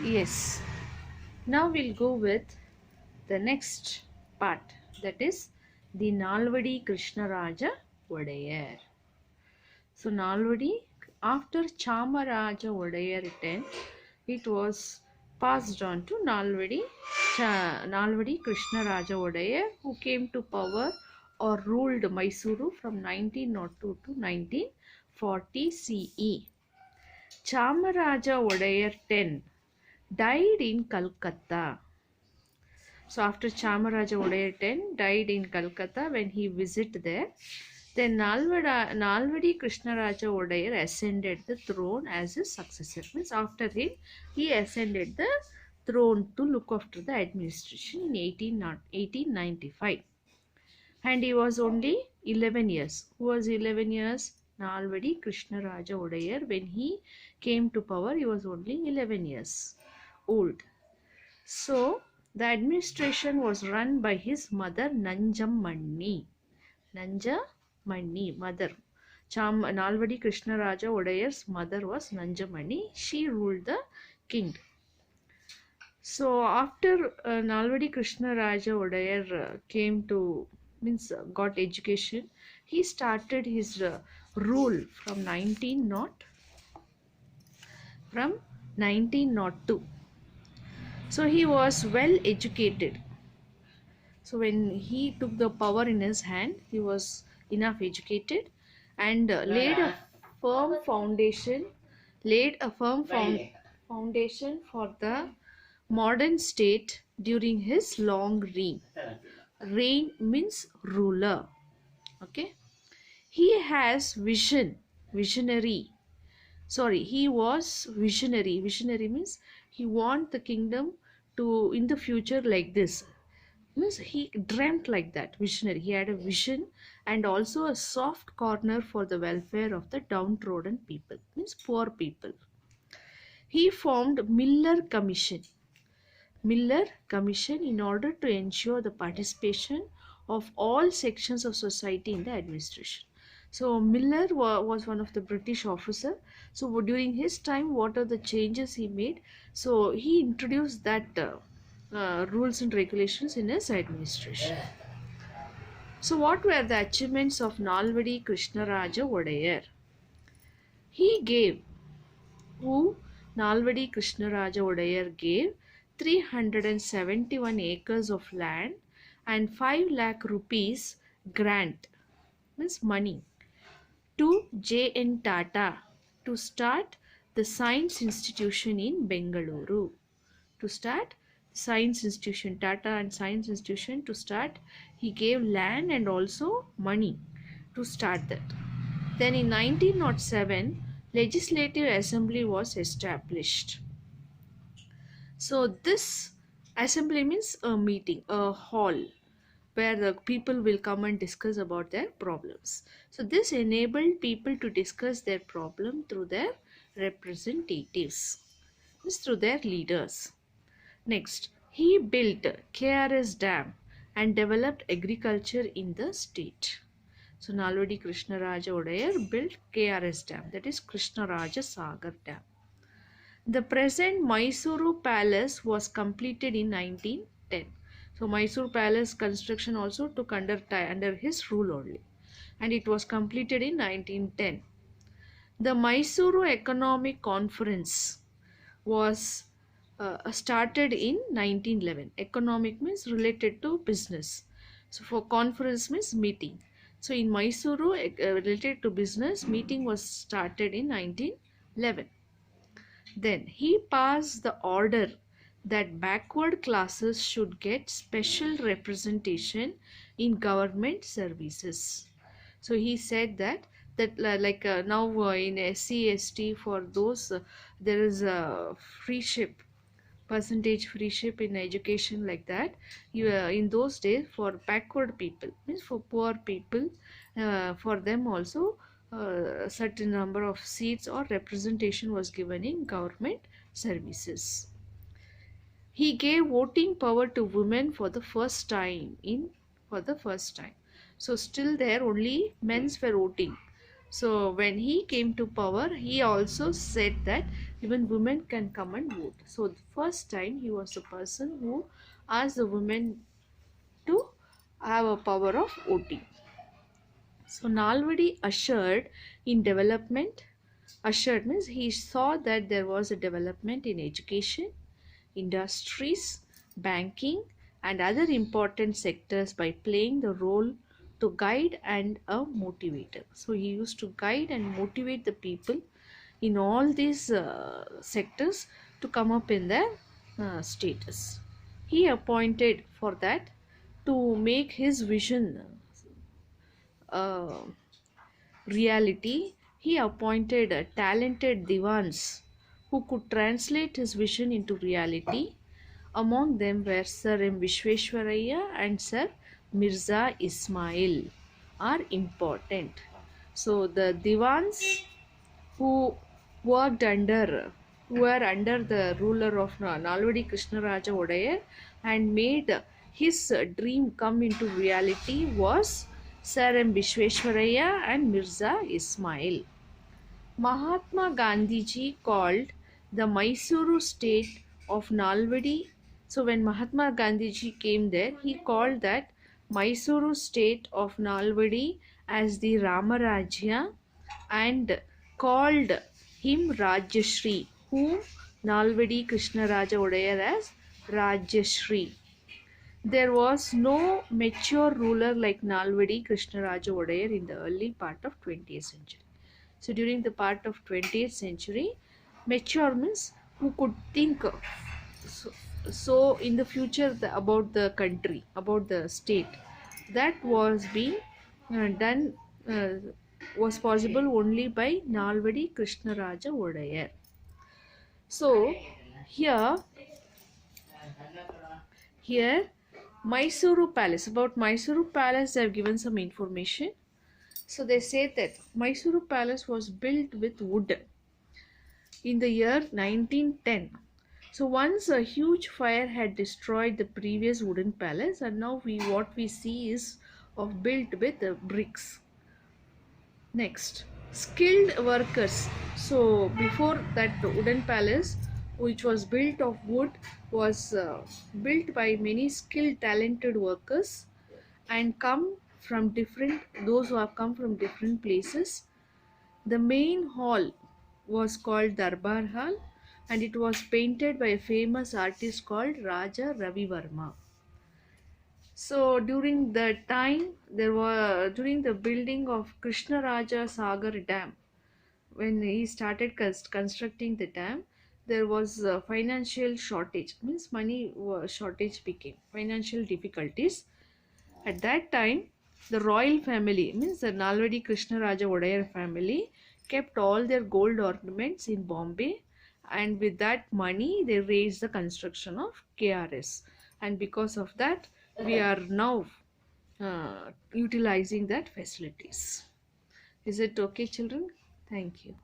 Yes. Now we'll go with the next part, that is the Nalvadi Krishnaraja Vodayar. So Nalvadi, after Chamaraja Vodayar returned, it was passed on to Nalvadi Krishnaraja Vodayar, who came to power or ruled Mysuru from 1902 to 1940 CE. Chamaraja Vodayar 10 died in Calcutta. So after Chamaraja Vodayar 10 died in Calcutta, when he visited there, then Nalvadi Krishnaraja Vodayar ascended the throne as his successor. Means after him, he ascended the throne to look after the administration in 1895. And he was only 11 years. Who was 11 years? Nalvadi Krishnaraja Vodayar. When he came to power, he was only 11 years old. So, the administration was run by his mother Nanjamani. Nanjamani, mother. Nalvadi Krishnaraja Vodayar's mother was Nanjamani. She ruled the kingdom. So, after Nalvadi Krishnaraja Vodayar came to, got education, he started his rule from 1902. So, he was well educated. So when he took the power in his hand, he was enough educated and firm foundation, laid a firm foundation for the modern state during his long reign. Reign means ruler. Okay. He has visionary. Sorry, he was visionary. Visionary means he want the kingdom to in the future like this. Means he dreamt like that, visionary. He had a vision and also a soft corner for the welfare of the downtrodden people, means poor people. He formed Miller Commission in order to ensure the participation of all sections of society in the administration. So Miller was one of the British officer. So during his time, what are the changes he made? So he introduced that rules and regulations in his administration. So what were the achievements of Nalvadi Krishnaraja Vodayar? He gave, who Nalvadi Krishnaraja Vodayar gave 371 acres of land and 5 lakh rupees grant, means money, to J.N. Tata to start the Science Institution in Bengaluru. To start Science Institution, Tata and Science Institution to start, he gave land and also money to start that. Then in 1907, Legislative Assembly was established. So this assembly means a meeting, a hall where the people will come and discuss about their problems. So this enabled people to discuss their problem through their representatives, means through their leaders. Next, he built KRS Dam and developed agriculture in the state. So Nalvadi Krishnaraja Vodayar built KRS Dam, that is Krishnaraja Sagar Dam. The present Mysuru Palace was completed in 1910. So Mysuru Palace construction also took under his rule only, and it was completed in 1910. The Mysuru Economic Conference was started in 1911. Economic means related to business. So for conference means meeting. So in Mysuru, related to business, meeting was started in 1911. Then he passed the order that backward classes should get special representation in government services. So he said that now in SC/ST, for those there is a percentage free ship in education, like that. In those days, for backward people, means for poor people, for them also a certain number of seats or representation was given in government services. He gave voting power to women for the first time. So still there only men's were voting. So when he came to power, he also said that even women can come and vote. So the first time he was the person who asked the women to have a power of voting. So Nalvadi ushered in development. Ushered means he saw that there was a development in education, industries, banking, and other important sectors by playing the role to guide and a motivator. So he used to guide and motivate the people in all these sectors to come up in their status. He appointed for that to make his vision uh, reality. He appointed talented divans who could translate his vision into reality. Among them were Sir M. Vishweshwaraya and Sir Mirza Ismail are important. So the divans who worked under who were under the ruler of Nalvadi Krishnaraja Odayar and made his dream come into reality was Sir M. Vishweshwaraya and Mirza Ismail. Mahatma Gandhiji called the Mysuru state of Nalvadi. So when Mahatma Gandhiji came there, he called that Mysuru state of Nalvadi as the Ramarajya and called him Rajyashri, whom Nalvadi Krishnaraja Odayar as Rajyashri. There was no mature ruler like Nalvadi Krishnaraja Odayar in the early part of 20th century. So during the part of 20th century, mature means who could think so in the future about the country, about the state. That was being done uh, was possible only by Nalvadi Krishnaraja Odayar. So here here Mysuru Palace. About Mysuru Palace, they have given some information. So they say that Mysuru Palace was built with wood in the year 1910. So once a huge fire had destroyed the previous wooden palace, and now what we see is of built with bricks. Next, skilled workers. So before that wooden palace, which was built of wood, was built by many skilled, talented workers, and come from different. Those who have come from different places. The main hall was called Darbar Hall, and it was painted by a famous artist called Raja Ravi Varma. So during the time during the building of Krishna Raja Sagar Dam, when he started constructing the dam, there was a financial shortage. Means money shortage became financial difficulties. At that time, the royal family, means the Nalvadi Krishnaraja Odayar family, kept all their gold ornaments in Bombay, and with that money they raised the construction of KRS, and because of that we are now utilizing that facilities. Is it okay, children? Thank you.